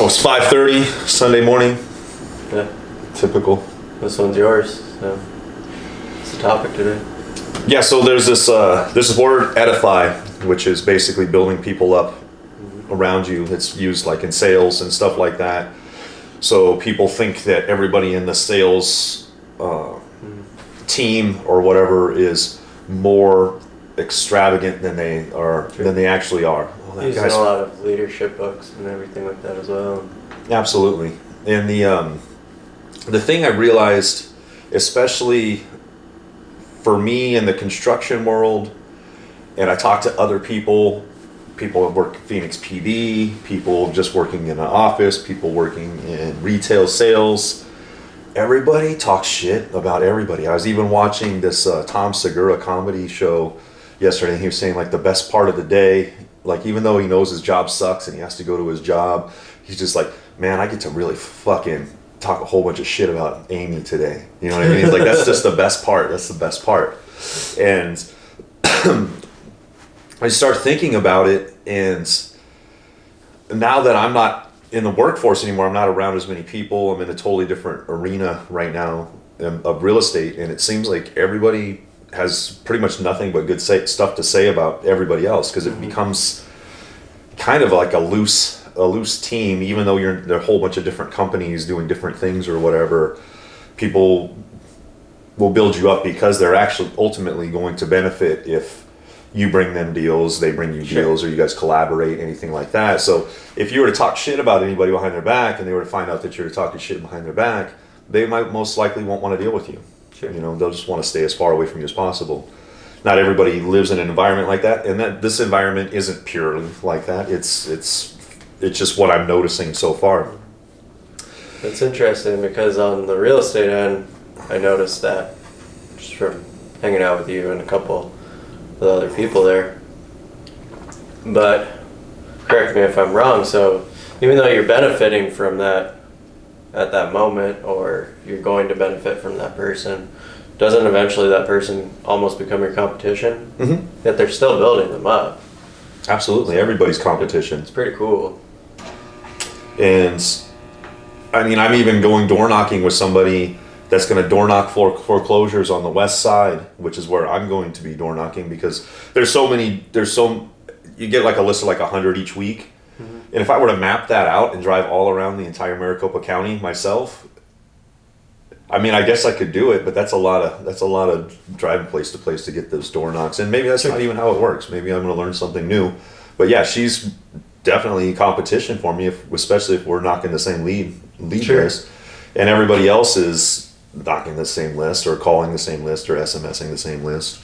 So it's 5:30 Sunday morning. Yeah. Typical. This one's yours. So what's the topic today? Yeah, so there's this word Edify, which is basically building people up around you. It's used like in sales and stuff like that. So people think that everybody in the sales team or whatever is more extravagant than they are than they actually are. Well, Using a lot of leadership books and everything like that as well. Absolutely. And the thing I realized, especially for me in the construction world, and I talk to other people that work Phoenix PD, people just working in an office, people working in retail sales, everybody talks shit about everybody. I was even watching this Tom Segura comedy show yesterday, and he was saying like the best part of the day, like even though he knows his job sucks and he has to go to his job, he's just like, man, I get to really fucking talk a whole bunch of shit about Amy today. You know what I mean? He's like, that's just the best part. That's the best part. And I start thinking about it, and now that I'm not in the workforce anymore, I'm not around as many people. I'm in a totally different arena right now of real estate, and it seems like everybody has pretty much nothing but good stuff to say about everybody else, because it becomes kind of like a loose team, even though there are a whole bunch of different companies doing different things or whatever. People will build you up because they're actually ultimately going to benefit if you bring them deals, they bring you deals, or you guys collaborate, anything like that. So if you were to talk shit about anybody behind their back and they were to find out that you're talking shit behind their back, they might most likely won't want to deal with you. Sure. You know, they'll just want to stay as far away from you as possible. Not everybody lives in an environment like that, and that this environment isn't purely like that. It's just what I'm noticing so far. It's interesting because on the real estate end, I noticed that just from hanging out with you and a couple of the other people there. But correct me if I'm wrong, so even though you're benefiting from that at that moment, or you're going to benefit from that person, doesn't eventually that person almost become your competition? Mm-hmm. Yet they're still building them up. Absolutely, everybody's competition. It's pretty cool. And I mean, I'm even going door knocking with somebody that's going to door knock foreclosures on the west side, which is where I'm going to be door knocking, because you get like a list of like 100 each week. Mm-hmm. And if I were to map that out and drive all around the entire Maricopa County myself, I mean, I guess I could do it, but that's a lot of driving place to place to get those door knocks. And maybe that's not even how it works. Maybe I'm going to learn something new. But yeah, she's definitely competition for me, especially if we're knocking the same lead list, and everybody else is knocking the same list or calling the same list or SMSing the same list.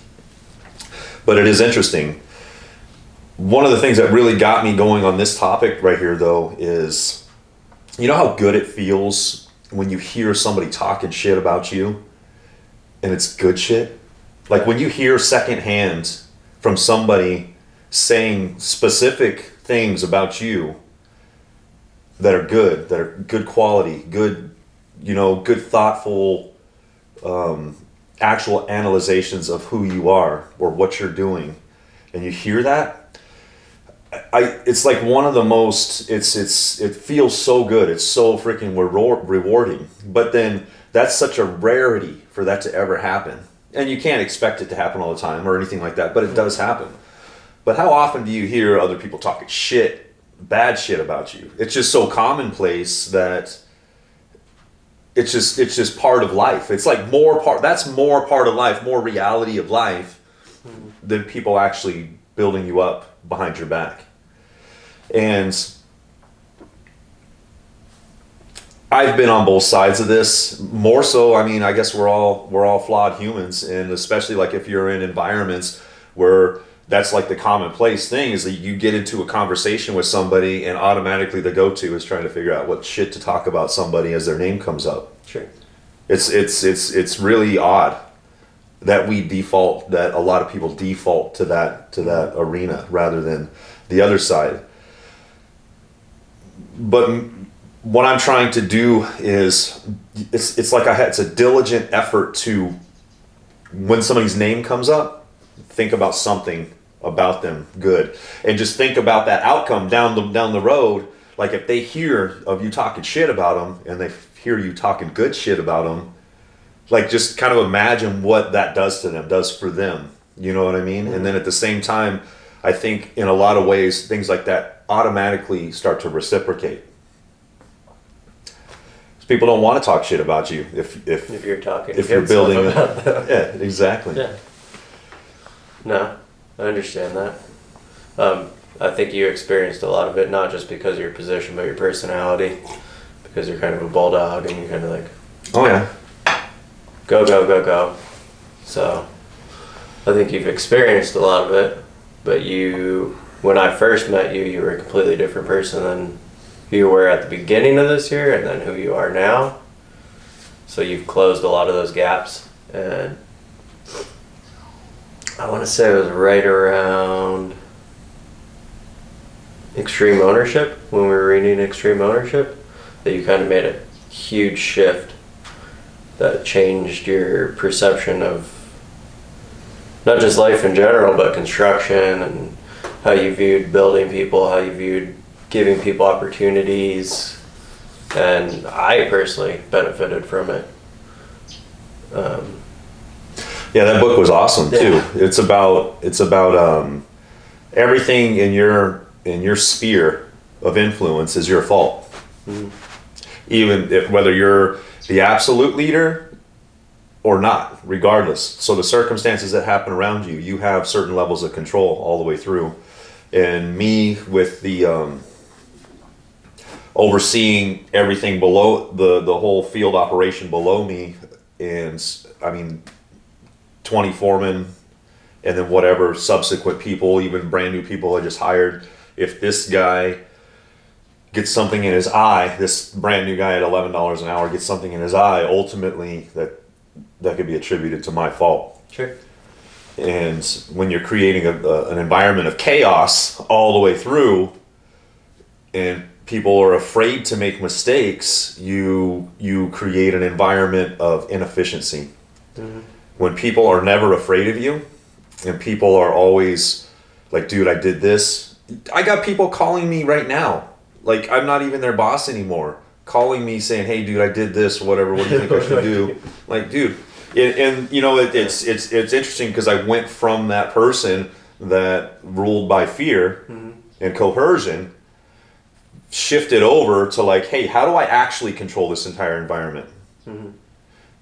But it is interesting. One of the things that really got me going on this topic right here, though, is, you know how good it feels when you hear somebody talking shit about you and it's good shit? Like when you hear secondhand from somebody saying specific things about you that are good quality, good thoughtful, actual analyzations of who you are or what you're doing, and you hear that, it's like one of the most, it feels so good. It's so freaking rewarding. But then that's such a rarity for that to ever happen. And you can't expect it to happen all the time or anything like that, but it does happen. But how often do you hear other people talking bad shit about you? It's just so commonplace that it's just part of life. It's like that's more part of life, more reality of life than people actually building you up behind your back. And I've been on both sides of this. More so, I mean, I guess we're all flawed humans, and especially like if you're in environments where that's like the commonplace thing, is that you get into a conversation with somebody and automatically the go-to is trying to figure out what shit to talk about somebody as their name comes up. Sure. It's really odd that that a lot of people default to that arena rather than the other side. But what I'm trying to do is it's a diligent effort to, when somebody's name comes up, think about something about them good, and just think about that outcome down the road. like if they hear of you talking shit about them and they hear you talking good shit about them, like just kind of imagine what that does to them, does for them. You know what I mean? And then at the same time, I think in a lot of ways, things like that automatically start to reciprocate. People don't want to talk shit about you if you're talking, if you're building about them. Yeah, exactly. Yeah. No, I understand that. I think you experienced a lot of it, not just because of your position, but your personality, because you're kind of a bulldog and you're kind of like, oh yeah, go, go, go, go. So I think you've experienced a lot of it, but when I first met you, you were a completely different person than who you were at the beginning of this year and then who you are now. So you've closed a lot of those gaps, and I want to say it was right around Extreme Ownership, when we were reading Extreme Ownership, that you kind of made a huge shift that changed your perception of not just life in general, but construction and how you viewed building people, how you viewed giving people opportunities, and I personally benefited from it. Yeah, that book was awesome too. It's about everything in your sphere of influence is your fault. Mm-hmm. Even if whether you're the absolute leader or not, regardless. So the circumstances that happen around you, you have certain levels of control all the way through. And me with the overseeing everything below the whole field operation below me, and I mean 20 foremen and then whatever subsequent people, even brand new people I just hired. If this guy gets something in his eye, this brand new guy at $11 an hour gets something in his eye, ultimately that could be attributed to my fault. Sure. And when you're creating an environment of chaos all the way through, and people are afraid to make mistakes, you create an environment of inefficiency. Mm-hmm. When people are never afraid of you, and people are always like, dude, I did this. I got people calling me right now. Like, I'm not even their boss anymore. Calling me saying, hey, dude, I did this, whatever. What do you think I should do? Like, dude. And you know, it's interesting because I went from that person that ruled by fear mm-hmm. and coercion, shifted over to like, hey, how do I actually control this entire environment? Mm-hmm.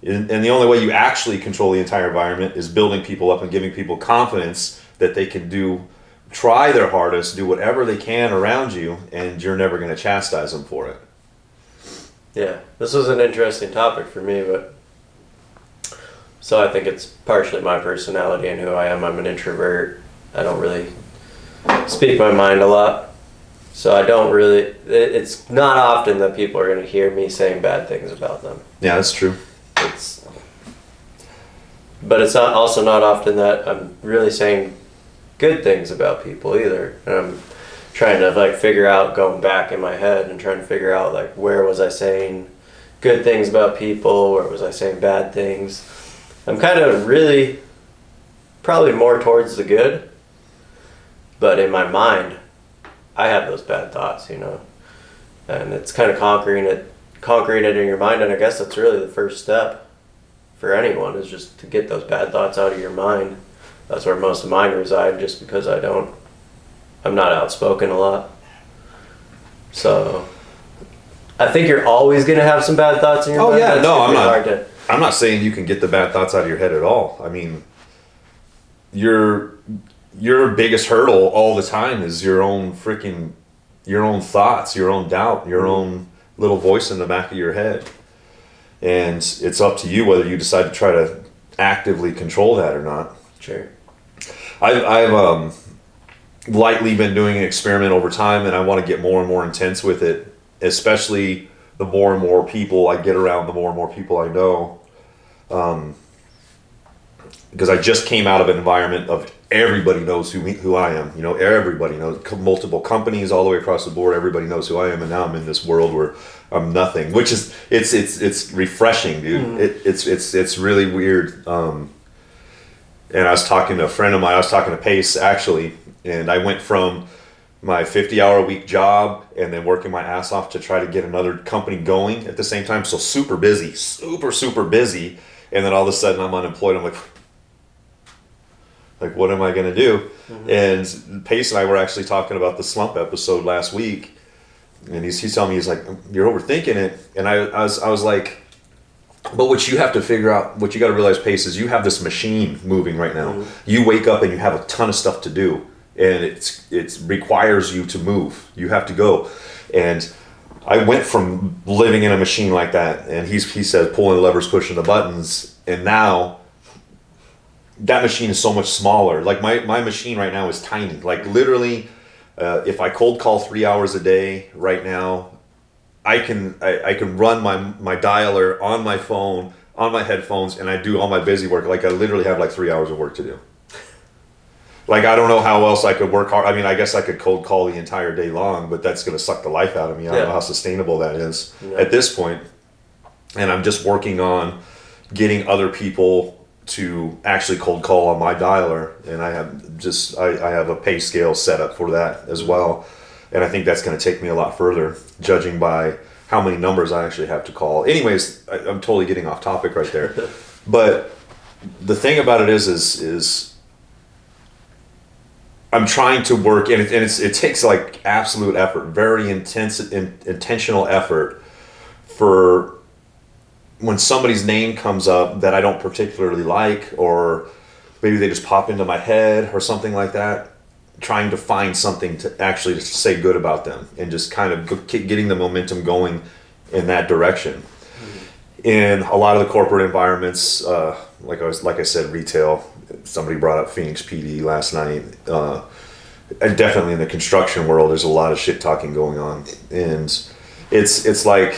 And the only way you actually control the entire environment is building people up and giving people confidence that they can try their hardest, do whatever they can around you, and you're never going to chastise them for it. Yeah, this was an interesting topic for me, but so I think it's partially my personality and who I am. I'm an introvert. I don't really speak my mind a lot. So I don't really, it's not often that people are going to hear me saying bad things about them. Yeah, that's true. But it's also not often that I'm really saying good things about people either. And I'm trying to like figure out, going back in my head and trying to figure out like where was I saying good things about people, where was I saying bad things. I'm kind of really probably more towards the good, but in my mind I have those bad thoughts, you know, and it's kind of conquering it in your mind. And I guess that's really the first step for anyone, is just to get those bad thoughts out of your mind. That's where most of mine reside, just because I'm not outspoken a lot. So I think you're always going to have some bad thoughts in your mind. Oh yeah, no, I'm not saying you can get the bad thoughts out of your head at all. I mean, your biggest hurdle all the time is your own thoughts, your own doubt, your own little voice in the back of your head. And it's up to you whether you decide to try to actively control that or not. Sure. I've lightly been doing an experiment over time, and I want to get more and more intense with it, especially the more and more people I get around, the more and more people I know. Because I just came out of an environment of everybody knows who I am. You know, everybody knows, multiple companies all the way across the board. Everybody knows who I am, and now I'm in this world where I'm nothing, which is it's refreshing, dude. Mm. It's really weird. And I was talking to a friend of mine. I was talking to Pace actually, and I went from my 50-hour-a-week job and then working my ass off to try to get another company going at the same time. So super busy, super busy. And then all of a sudden I'm unemployed. I'm like, what am I going to do? Mm-hmm. And Pace and I were actually talking about the slump episode last week. And he's telling me, he's like, you're overthinking it. And I was like, but what you have to figure out, what you got to realize, Pace, is you have this machine moving right now. Mm-hmm. You wake up and you have a ton of stuff to do. And it requires you to move. You have to go. And I went from living in a machine like that, and he said pulling the levers, pushing the buttons, and now that machine is so much smaller. Like my machine right now is tiny. Like literally, if I cold call 3 hours a day right now, I can run my dialer on my phone, on my headphones, and I do all my busy work. Like I literally have like 3 hours of work to do. Like, I don't know how else I could work hard. I mean, I guess I could cold call the entire day long, but that's going to suck the life out of me. I don't know how sustainable that is at this point. And I'm just working on getting other people to actually cold call on my dialer. And I have a pay scale set up for that as well. And I think that's going to take me a lot further, judging by how many numbers I actually have to call. Anyways, I'm totally getting off topic right there. But the thing about it is I'm trying to work, and it takes like absolute effort, very intentional effort for when somebody's name comes up that I don't particularly like, or maybe they just pop into my head or something like that, trying to find something to actually say good about them and just kind of getting the momentum going in that direction. In a lot of the corporate environments, like I said, retail. Somebody brought up Phoenix PD last night, and definitely in the construction world, there's a lot of shit talking going on, and it's like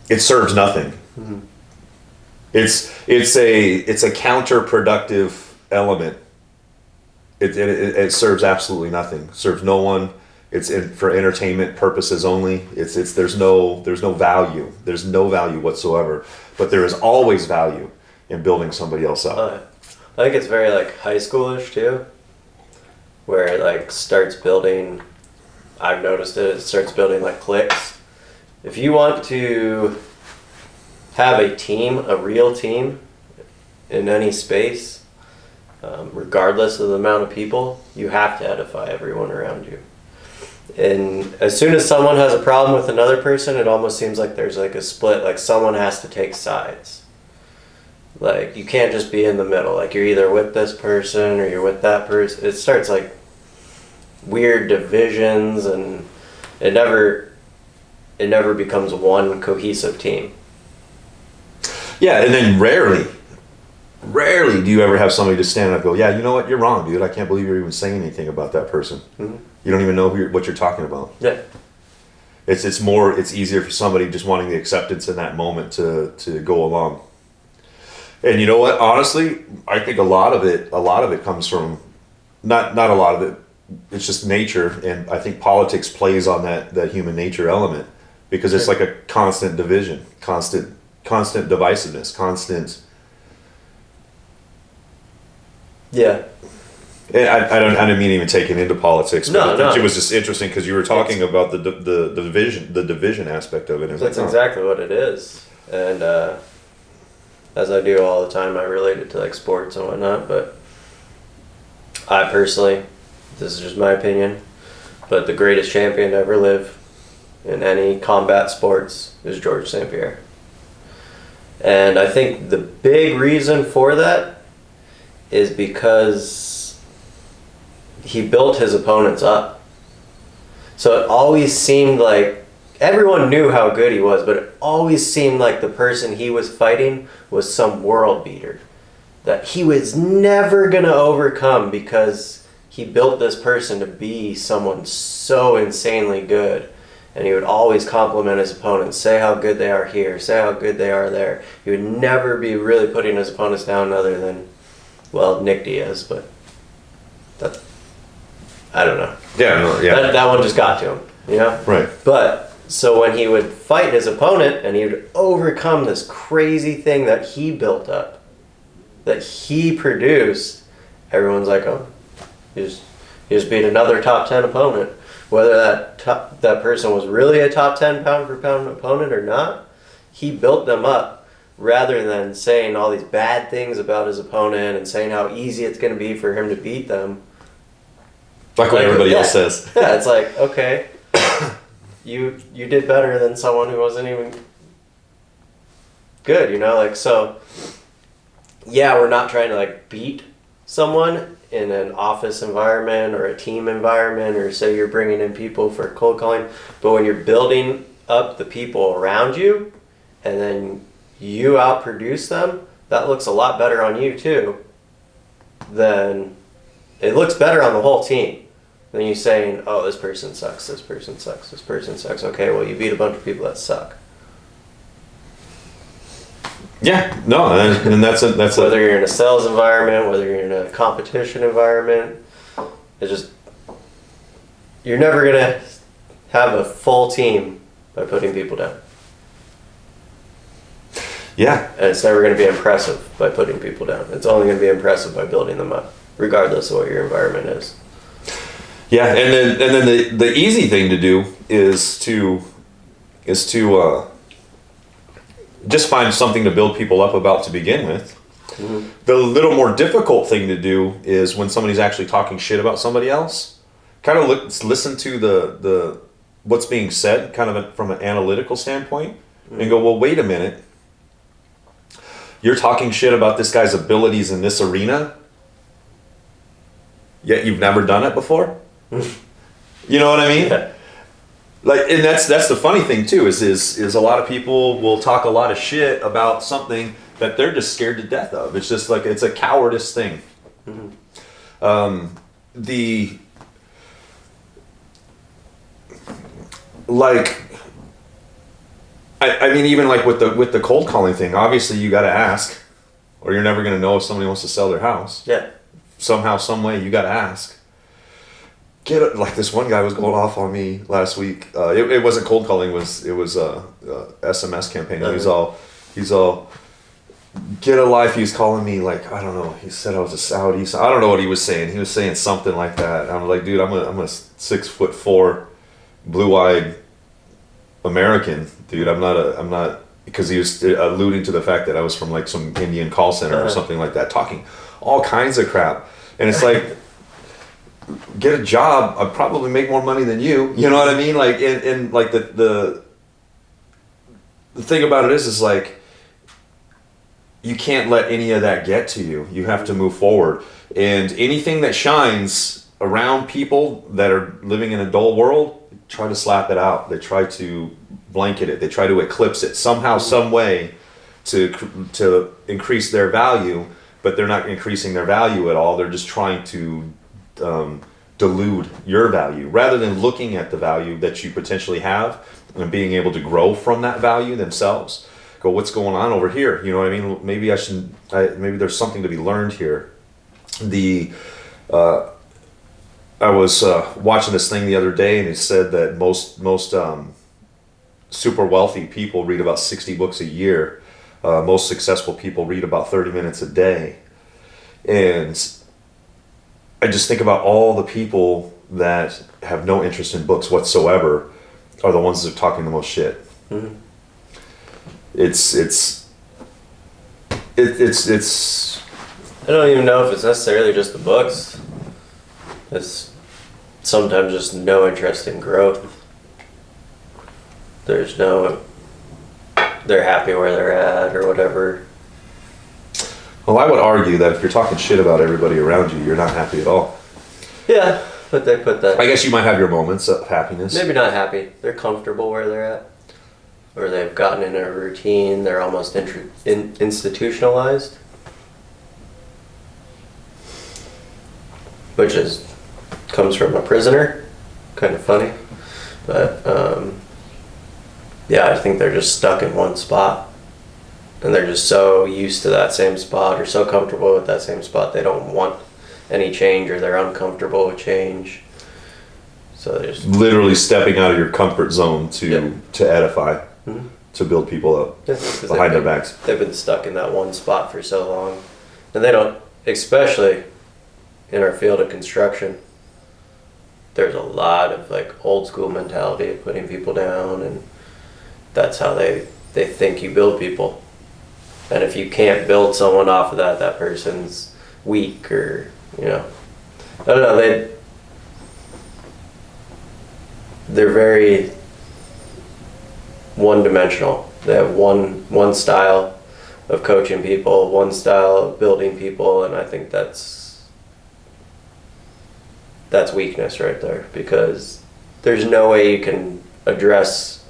it serves nothing. Mm-hmm. It's a counterproductive element. It serves absolutely nothing. Serves no one. It's for entertainment purposes only. There's no value. There's no value whatsoever. But there is always value in building somebody else up. I think it's very like high schoolish too, where it like starts building. I've noticed it starts building like cliques. If you want to have a team, a real team, in any space, regardless of the amount of people, you have to edify everyone around you. And as soon as someone has a problem with another person, it almost seems like there's like a split, like someone has to take sides. Like, you can't just be in the middle. Like, you're either with this person or you're with that person. It starts like weird divisions, and it never becomes one cohesive team. Yeah, and then rarely do you ever have somebody to stand up and go, yeah, you know what, you're wrong, dude. I can't believe you're even saying anything about that person. Mm-hmm. You don't even know what you're talking about. Yeah. It's easier for somebody just wanting the acceptance in that moment to go along. And you know what? Honestly, I think a lot of it comes from not a lot of it. It's just nature, and I think politics plays on that human nature element, because it's like a constant division, constant divisiveness, constant. Yeah. And I didn't mean even take it into politics, but no. It was just interesting because you were talking about the division aspect of it. That's exactly what it is, and as I do all the time, I relate it to like sports and whatnot. But I personally, this is just my opinion, but the greatest champion to ever live in any combat sports is George St. Pierre. And I think the big reason for that is because he built his opponents up. So it always seemed like everyone knew how good he was, but it always seemed like the person he was fighting was some world beater that he was never going to overcome, because he built this person to be someone so insanely good. And he would always compliment his opponents, say how good they are here, say how good they are there. He would never be really putting his opponents down other than, well, Nick Diaz, but that, I don't know. Yeah, no, yeah. That one just got to him, you know? Right. But, so when he would fight his opponent and he would overcome this crazy thing that he built up, that he produced, everyone's like, oh, He just beat another top 10 opponent. Whether that person was really a top 10 pound for pound opponent or not, he built them up rather than saying all these bad things about his opponent and saying how easy it's going to be for him to beat them. Like what everybody else says. Yeah, it's like, okay, you did better than someone who wasn't even good, like, so, yeah, we're not trying to, like, beat someone in an office environment or a team environment, or say you're bringing in people for cold calling, but when you're building up the people around you and then you outproduce them, that looks a lot better on you too. Then it looks better on the whole team than you saying, oh, this person sucks, this person sucks, this person sucks. Okay, well, you beat a bunch of people that suck. Yeah, no, and that's whether you're in a sales environment, whether you're in a competition environment, it's just, you're never gonna have a full team by putting people down. Yeah, and it's never gonna be impressive by putting people down. It's only gonna be impressive by building them up, regardless of what your environment is. Yeah, and then the easy thing to do is to just find something to build people up about to begin with. Mm-hmm. The little more difficult thing to do is when somebody's actually talking shit about somebody else, kind of listen to the what's being said, kind of from an analytical standpoint, mm-hmm. and go, well, wait a minute. You're talking shit about this guy's abilities in this arena, yet you've never done it before. You know what I mean? Yeah. Like, and that's the funny thing too, is a lot of people will talk a lot of shit about something that they're just scared to death of. It's just like, it's a cowardice thing. Mm-hmm. I mean, even like with the cold calling thing, obviously you got to ask, or you're never going to know if somebody wants to sell their house. Yeah. Somehow, some way, you got to ask. Like this one guy was going off on me last week. It wasn't cold calling. It was a SMS campaign. Uh-huh. He's all get a life. He was calling me like, I don't know. He said I was a Saudi. I don't know what he was saying. He was saying something like that. I'm like, dude, I'm a 6'4", blue-eyed American dude. I'm not because he was alluding to the fact that I was from like some Indian call center or something like that, talking all kinds of crap. And it's like, get a job. I'd probably make more money than you. You know what I mean? Like, and like the thing about it is like, you can't let any of that get to you. You have to move forward. And anything that shines around people that are living in a dull world, try to slap it out. They try to blanket it. They try to eclipse it somehow, some way to increase their value, but they're not increasing their value at all. They're just trying to dilute your value rather than looking at the value that you potentially have and being able to grow from that value themselves. Go, what's going on over here? You know what I mean? Maybe maybe there's something to be learned here. I was watching this thing the other day, and it said that most super wealthy people read about 60 books a year. Most successful people read about 30 minutes a day. And I just think about all the people that have no interest in books whatsoever are the ones that are talking the most shit. Mm-hmm. It's I don't even know if it's necessarily just the books. It's sometimes just no interest in growth. They're happy where they're at or whatever. Well, I would argue that if you're talking shit about everybody around you, you're not happy at all. Yeah, but they put that... I guess you might have your moments of happiness. Maybe not happy. They're comfortable where they're at. Or they've gotten in a routine. They're almost institutionalized. Which comes from a prisoner. Kind of funny. But, yeah, I think they're just stuck in one spot. And they're just so used to that same spot or so comfortable with that same spot, they don't want any change, or they're uncomfortable with change. So they're just literally stepping out of your comfort zone to edify, mm-hmm. to build people up behind their backs. They've been stuck in that one spot for so long. And they don't, especially in our field of construction, there's a lot of like old school mentality of putting people down, and that's how they think you build people. And if you can't build someone off of that, that person's weak, or, you know, I don't know, they're very one-dimensional. They have one style of coaching people, one style of building people, and I think that's weakness right there, because there's no way you can address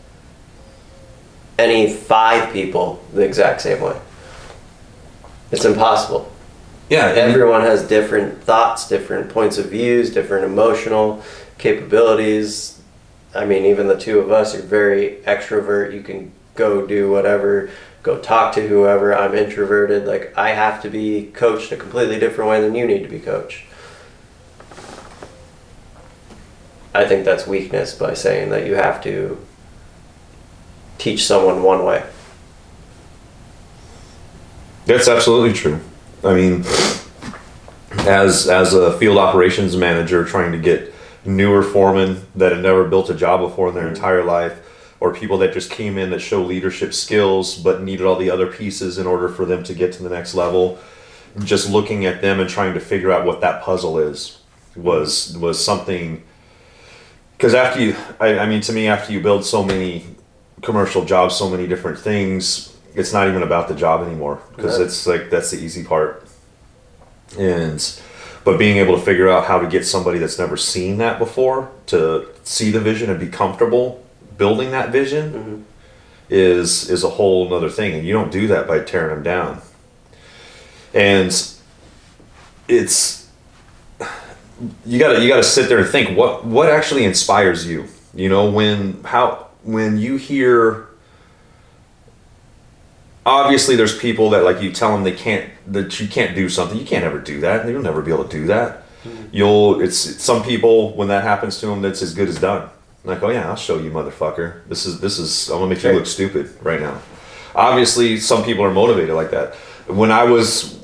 any 5 people the exact same way. It's impossible. Yeah, everyone has different thoughts, different points of views, different emotional capabilities. I mean, even the two of us are very extrovert. You can go do whatever, go talk to whoever. I'm introverted. Like, I have to be coached a completely different way than you need to be coached. I think that's weakness, by saying that you have to teach someone one way. That's absolutely true. I mean, as a field operations manager trying to get newer foremen that had never built a job before in their entire life, or people that just came in that show leadership skills but needed all the other pieces in order for them to get to the next level, just looking at them and trying to figure out what that puzzle is was something. Because after you build so many commercial jobs, so many different things, it's not even about the job anymore, because it's like, that's the easy part. But being able to figure out how to get somebody that's never seen that before to see the vision and be comfortable building that vision is a whole nother thing. And you don't do that by tearing them down. And it's, you gotta sit there and think, what actually inspires you? You know, when you hear, obviously there's people that, like, you tell them that you can't do something. You can't ever do that. You'll never be able to do that. It's some people, when that happens to them, that's as good as done. Like, oh yeah, I'll show you, motherfucker. This is I'm gonna make you look stupid right now. Obviously some people are motivated like that. When I was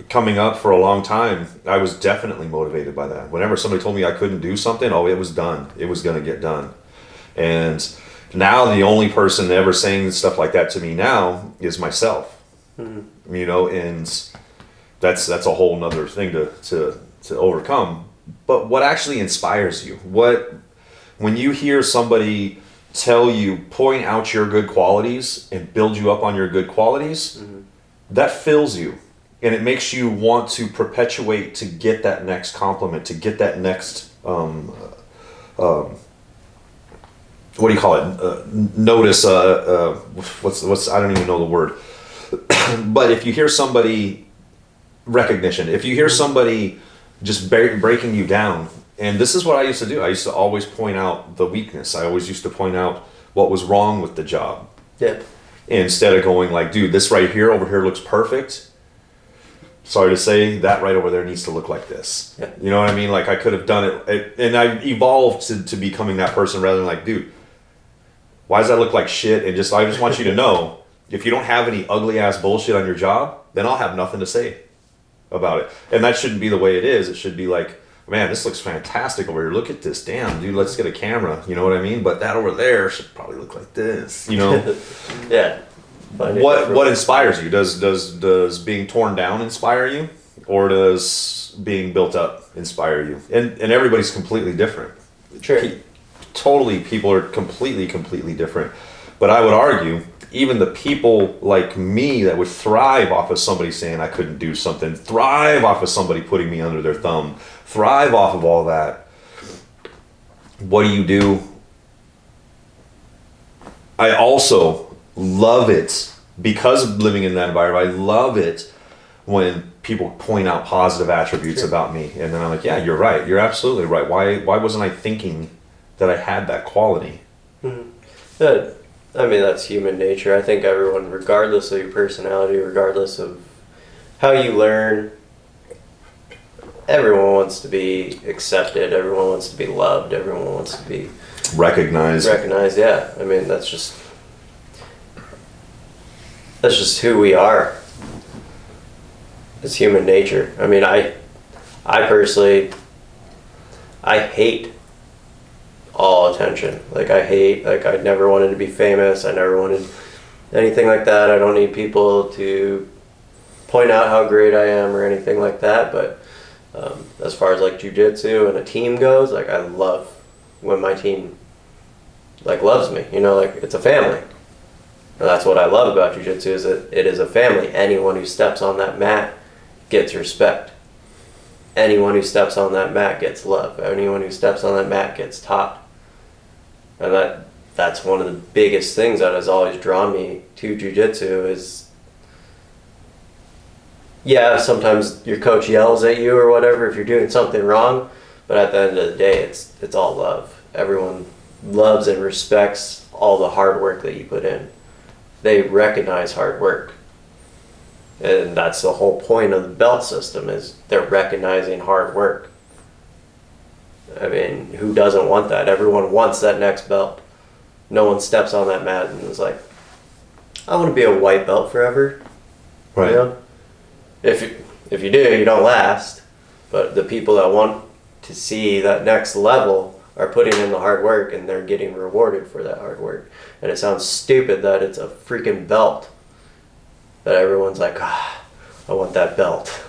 coming up for a long time, I was definitely motivated by that. Whenever somebody told me I couldn't do something, it was done. It was gonna get done. And now the only person ever saying stuff like that to me now is myself. You know, and that's a whole nother thing to overcome. But what actually inspires you? When you hear somebody tell you, point out your good qualities and build you up on your good qualities, that fills you. And it makes you want to perpetuate to get that next compliment, to get that next, what do you call it? Notice, what's, I don't even know the word. But if you hear somebody, recognition, if you hear somebody just breaking you down, and this is what I used to do. I used to always point out the weakness. I always used to point out what was wrong with the job. Yeah. Instead of going like, dude, this right here, over here looks perfect. Sorry to say, that right over there needs to look like this. Yeah. You know what I mean? Like, I could have done it, and I evolved to becoming that person rather than like, dude, why does that look like shit? And I just want you to know, if you don't have any ugly ass bullshit on your job, then I'll have nothing to say about it. And that shouldn't be the way it is. It should be like, man, this looks fantastic over here. Look at this. Damn, dude, let's get a camera. You know what I mean? But that over there should probably look like this, you know? Yeah. What inspires you? Does being torn down inspire you? Or does being built up inspire you? And everybody's completely different. Sure. People are completely different. But I would argue, even the people like me that would thrive off of somebody saying I couldn't do something, thrive off of somebody putting me under their thumb, thrive off of all that. What do? I also love it, because of living in that environment. I love it when people point out positive attributes about me, and then I'm like, yeah, you're right. You're absolutely right. Why wasn't I thinking that I had that quality? Yeah. I mean, that's human nature. I think everyone, regardless of your personality, regardless of how you learn, everyone wants to be accepted. Everyone wants to be loved. Everyone wants to be recognized. Yeah. I mean, that's just who we are. It's human nature. I mean, I personally, I hate all attention. Like I never wanted to be famous. I never wanted anything like that. I don't need people to point out how great I am or anything like that. But as far as like jiu-jitsu and a team goes, like I love when my team like loves me, you know, like it's a family. And that's what I love about jiu-jitsu, is that it is a family. Anyone who steps on that mat gets respect. Anyone who steps on that mat gets love. Anyone who steps on that mat gets taught. And that's one of the biggest things that has always drawn me to jiu-jitsu is, yeah, sometimes your coach yells at you or whatever if you're doing something wrong, but at the end of the day, it's all love. Everyone loves and respects all the hard work that you put in. They recognize hard work. And that's the whole point of the belt system, is they're recognizing hard work. I mean, who doesn't want that? Everyone wants that next belt. No one steps on that mat and is like, I want to be a white belt forever. Right. You know? If you do, you don't last. But the people that want to see that next level are putting in the hard work, and they're getting rewarded for that hard work. And it sounds stupid that it's a freaking belt that everyone's like, I want that belt.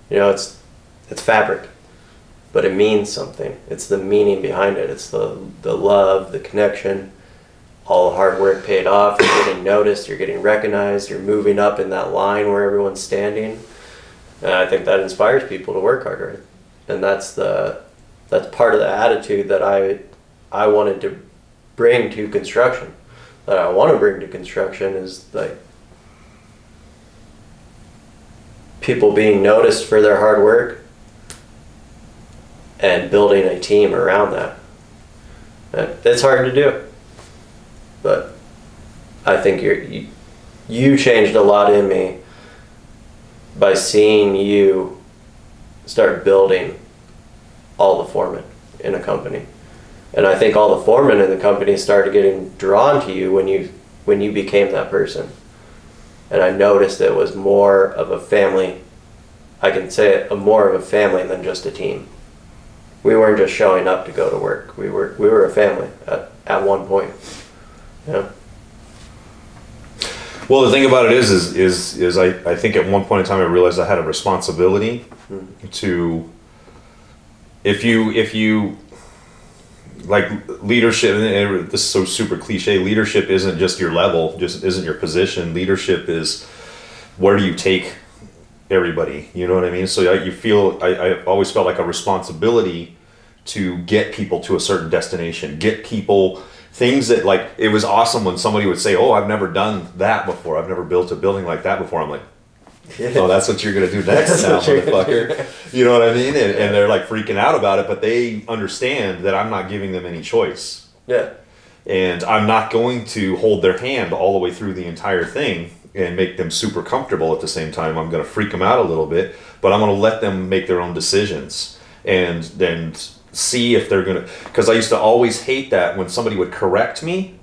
You know, it's fabric, but it means something. It's the meaning behind it. It's the love, the connection, all the hard work paid off. You're getting noticed, you're getting recognized, you're moving up in that line where everyone's standing. And I think that inspires people to work harder. And that's part of the attitude that I wanted to bring to construction. That I want to bring to construction is like people being noticed for their hard work and building a team around that. And it's hard to do, but I think you changed a lot in me by seeing you start building all the foremen in a company. And I think all the foremen in the company started getting drawn to you when you became that person. And I noticed it was more of a family. I can say it, more of a family than just a team. We weren't just showing up to go to work. We were a family at one point. Yeah. Well, the thing about it is I think at one point in time I realized I had a responsibility to, if you like leadership, and this is so super cliche, leadership isn't just your level, just isn't your position. Leadership is where do you take everybody, you know what I mean? So I always felt like a responsibility to get people to a certain destination, get people things that, like, it was awesome when somebody would say, oh, I've never done that before, I've never built a building like that before. I'm like, oh, that's what you're gonna do next now, motherfucker. You know what I mean? And they're like freaking out about it, but they understand that I'm not giving them any choice. Yeah. And I'm not going to hold their hand all the way through the entire thing and make them super comfortable at the same time. I'm gonna freak them out a little bit, but I'm gonna let them make their own decisions and then see if they're gonna, because I used to always hate that when somebody would correct me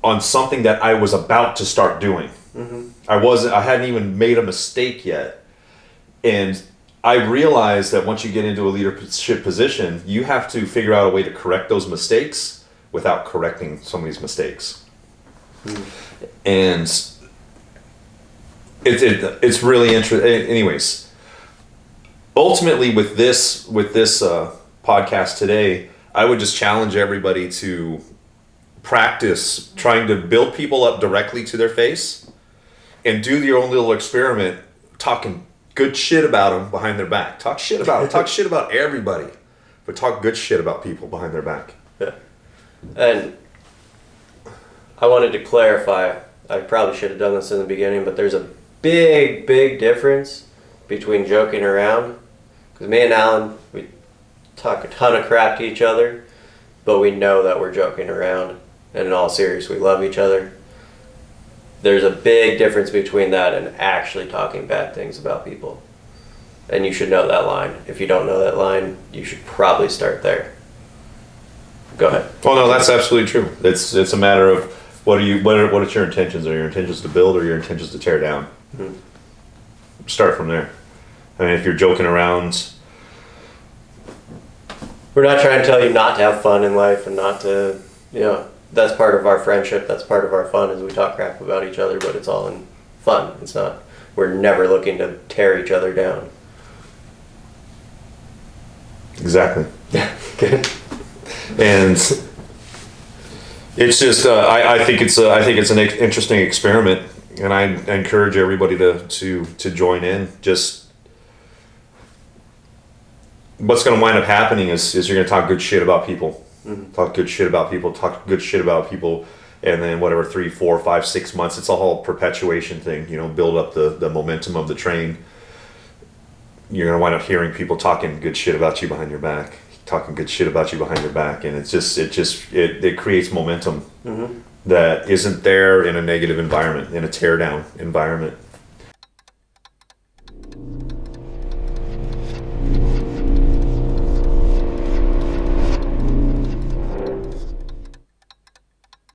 on something that I was about to start doing. Mm-hmm. I hadn't even made a mistake yet. And I realized that once you get into a leadership position, you have to figure out a way to correct those mistakes without correcting somebody's mistakes. Mm-hmm. And it's really interesting. Anyways, ultimately with this podcast today, I would just challenge everybody to practice trying to build people up directly to their face. And do your own little experiment, talking good shit about them behind their back. Talk shit about them. Talk shit about everybody, but talk good shit about people behind their back. Yeah. And I wanted to clarify, I probably should have done this in the beginning, but there's a big, big difference between joking around. Because me and Alan, we talk a ton of crap to each other, but we know that we're joking around. And in all seriousness, we love each other. There's a big difference between that and actually talking bad things about people. And you should know that line. If you don't know that line, you should probably start there. Go ahead. Well, no, that's absolutely true. It's a matter of what are your intentions? Are your intentions to build or your intentions to tear down? Mm-hmm. Start from there. I mean, if you're joking around, We're not trying to tell you not to have fun in life and not to, that's part of our friendship. That's part of our fun is we talk crap about each other, but it's all in fun. It's not, we're never looking to tear each other down. Exactly. Good. And it's just, I think it's an interesting experiment, and I encourage everybody to join in. Just what's going to wind up happening is you're going to talk good shit about people, talk good shit about people, and then whatever 3, 4, 5, 6 months, it's a whole perpetuation thing. Build up the momentum of the train. You're going to wind up hearing people talking good shit about you behind your back, and it creates momentum that isn't there in a negative environment, in a tear down environment.